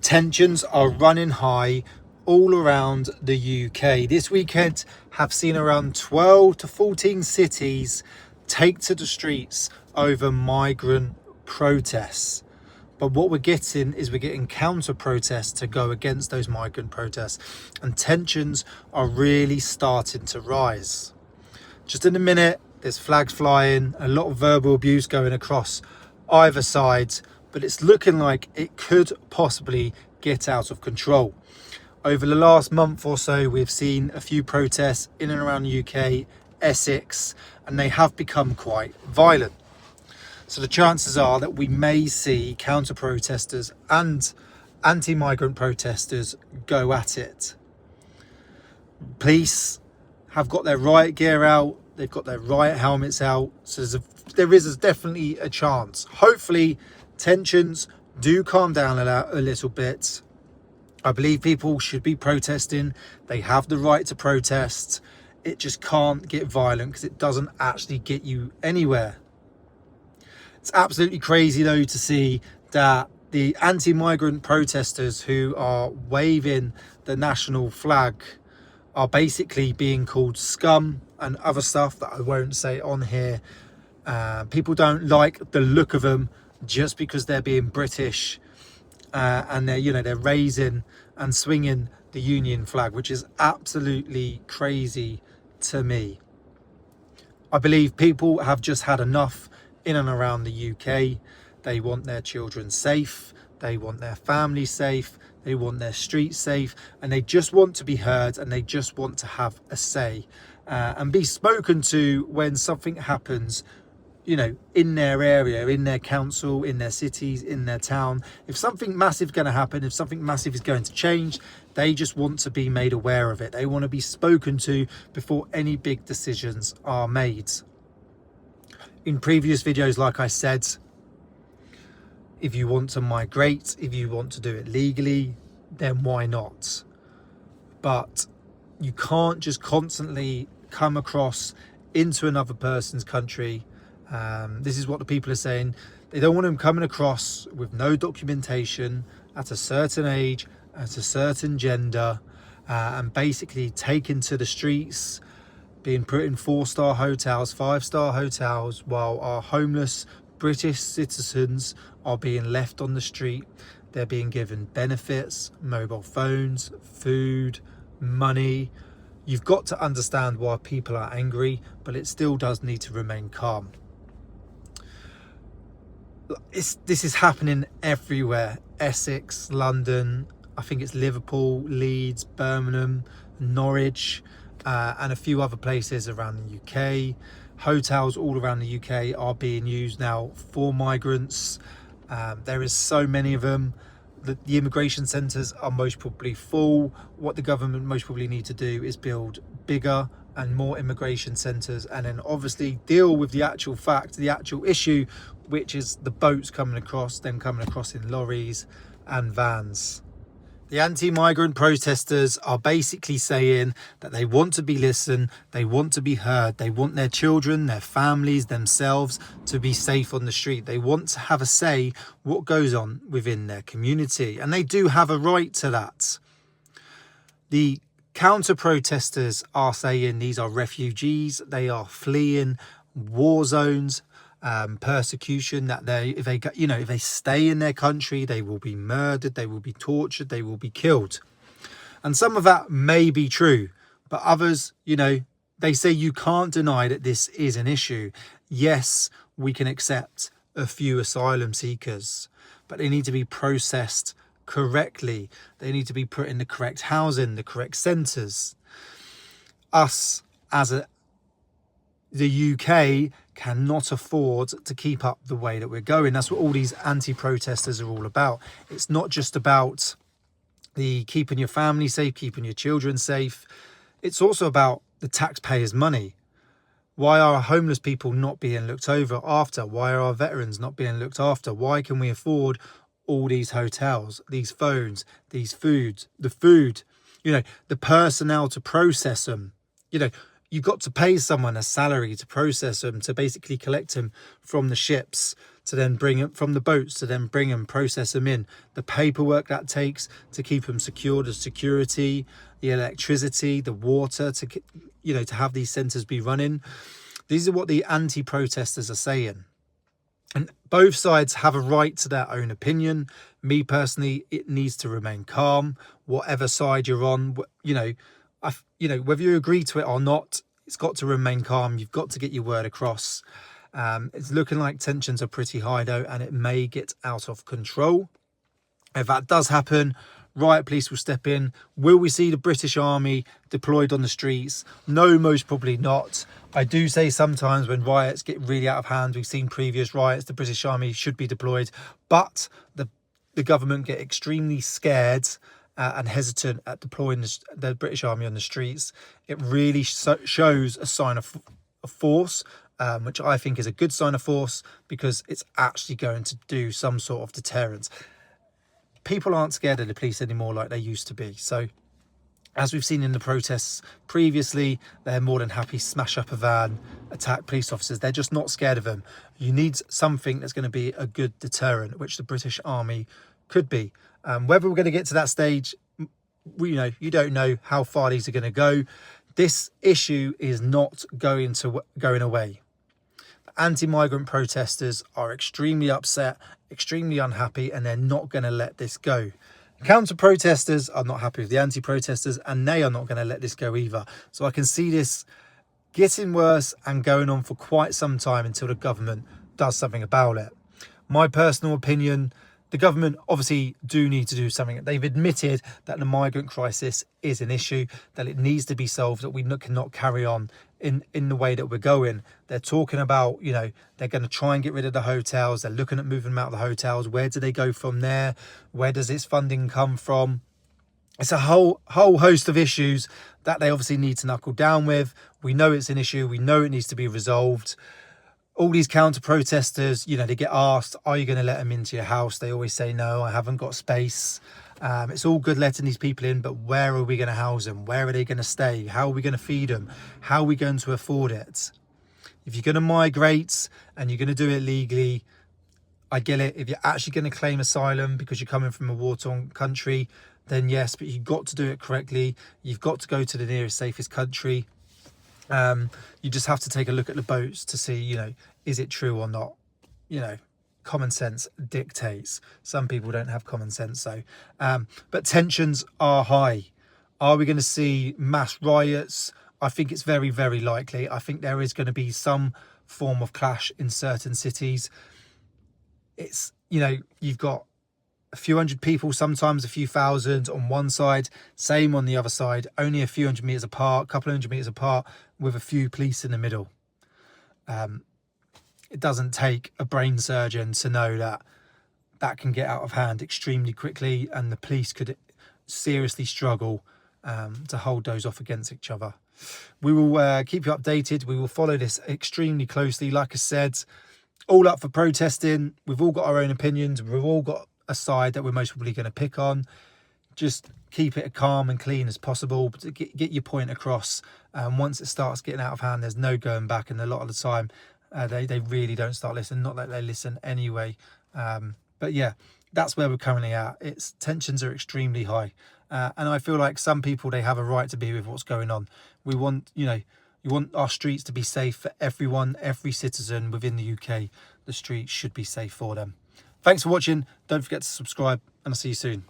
Tensions are running high all around the UK. This weekend have seen around 12 to 14 cities take to the streets over migrant protests. But what we're getting counter protests to go against those migrant protests, and tensions are really starting to rise. Just in a minute, there's flags flying, a lot of verbal abuse going across either side, but it's looking like it could possibly get out of control. Over the last month or so, we've seen a few protests in and around the UK, Essex, and they have become quite violent. So the chances are that we may see counter-protesters and anti-migrant protesters go at it. Police have got their riot gear out, they've got their riot helmets out, so there is definitely a chance. Hopefully tensions do calm down a little bit. I believe people should be protesting. They have the right to protest. It just can't get violent because it doesn't actually get you anywhere. It's absolutely crazy though to see that the anti-migrant protesters who are waving the national flag are basically being called scum and other stuff that I won't say on here. People don't like the look of them just because they're being British, and they're raising and swinging the Union flag, which is absolutely crazy to me. I believe people have just had enough in and around the UK. They want their children safe, they want their family safe, they want their streets safe, and they just want to be heard, and they just want to have a say and be spoken to when something happens, in their area, in their council, in their cities, in their town. If something massive is going to happen, if something massive is going to change, they just want to be made aware of it. They want to be spoken to before any big decisions are made. In previous videos, like I said, if you want to migrate, if you want to do it legally, then why not? But you can't just constantly come across into another person's country. This is what the people are saying. They don't want them coming across with no documentation, at a certain age, at a certain gender, and basically taken to the streets, being put in 4-star hotels, 5-star hotels, while our homeless British citizens are being left on the street. They're being given benefits, mobile phones, food, money. You've got to understand why people are angry, but it still does need to remain calm. This is happening everywhere. Essex, London, I think it's Liverpool, Leeds, Birmingham, Norwich, and a few other places around the UK. Hotels all around the UK are being used now for migrants. There is so many of them. The immigration centres are most probably full. What the government most probably need to do is build bigger and more immigration centres, and then obviously deal with the actual issue, which is the boats coming across in lorries and vans. The anti-migrant protesters are basically saying that they want to be listened, they want to be heard, they want their children, their families, themselves to be safe on the street. They want to have a say what goes on within their community, and they do have a right to that. The counter-protesters are saying these are refugees, they are fleeing war zones, persecution, that if they stay in their country, they will be murdered, they will be tortured, they will be killed. And some of that may be true, but others, they say you can't deny that this is an issue. Yes, we can accept a few asylum seekers, but they need to be processed correctly. They need to be put in the correct housing, the correct centres. Us as the UK cannot afford to keep up the way that we're going. That's what all these anti-protesters are all about. It's not just about the keeping your family safe, keeping your children safe. It's also about the taxpayers' money. Why are homeless people not being looked after? Why are our veterans not being looked after? Why can we afford all these hotels, these phones, the food, the personnel to process them? You've got to pay someone a salary to process them, to basically collect them from the ships, to then bring them from the boats, to then bring them, process them in, the paperwork that takes to keep them secured, the security, the electricity, the water, to to have these centres be running. These are what the anti-protesters are saying. And both sides have a right to their own opinion. Me personally, it needs to remain calm, whatever side you're on. Whether you agree to it or not, it's got to remain calm. You've got to get your word across. It's looking like tensions are pretty high though, and it may get out of control. If that does happen, riot police will step in. Will we see the British Army deployed on the streets? No, most probably not. I do say sometimes when riots get really out of hand, we've seen previous riots, the British Army should be deployed, but the government get extremely scared and hesitant at deploying the British Army on the streets. It really shows a sign of force, which I think is a good sign of force, because it's actually going to do some sort of deterrence. People aren't scared of the police anymore like they used to be. So as we've seen in the protests previously, they're more than happy to smash up a van, attack police officers. They're just not scared of them. You need something that's going to be a good deterrent, which the British Army could be. Whether we're going to get to that stage, you don't know how far these are going to go. This issue is not going away. Anti-migrant protesters are extremely upset, extremely unhappy, and they're not going to let this go. Counter-protesters are not happy with the anti-protesters, and they are not going to let this go either. So I can see this getting worse and going on for quite some time until the government does something about it. My personal opinion, the government obviously do need to do something. They've admitted that the migrant crisis is an issue, that it needs to be solved, that we cannot carry on in the way that we're going. They're talking about, they're going to try and get rid of the hotels. They're looking at moving them out of the hotels. Where do they go from there? Where does this funding come from? It's a whole host of issues that they obviously need to knuckle down with. We know it's an issue. We know it needs to be resolved. All these counter-protesters, they get asked, are you going to let them into your house? They always say, no, I haven't got space. It's all good letting these people in, but where are we going to house them? Where are they going to stay? How are we going to feed them? How are we going to afford it? If you're going to migrate and you're going to do it legally, I get it. If you're actually going to claim asylum because you're coming from a war-torn country, then yes, but you've got to do it correctly. You've got to go to the nearest, safest country. You just have to take a look at the boats to see, is it true or not? Common sense dictates. Some people don't have common sense though. But tensions are high. Are we going to see mass riots? I think it's very, very likely. I think there is going to be some form of clash in certain cities. It's, you've got a few hundred people, sometimes a few thousand on one side, same on the other side, only a few hundred meters apart, a couple of hundred meters apart, with a few police in the middle. It doesn't take a brain surgeon to know that can get out of hand extremely quickly, and the police could seriously struggle to hold those off against each other. We will keep you updated. We will follow this extremely closely. Like I said, all up for protesting. We've all got our own opinions. We've all got a side that we're most probably going to pick on. Just keep it calm and clean as possible, but get your point across. Once it starts getting out of hand, there's no going back, and a lot of the time they really don't start listening. Not that they listen anyway. But yeah, that's where we're currently at. Tensions are extremely high, and I feel like some people, they have a right to be with what's going on. We want, you want our streets to be safe for everyone, every citizen within the UK. The streets should be safe for them. Thanks for watching. Don't forget to subscribe, and I'll see you soon.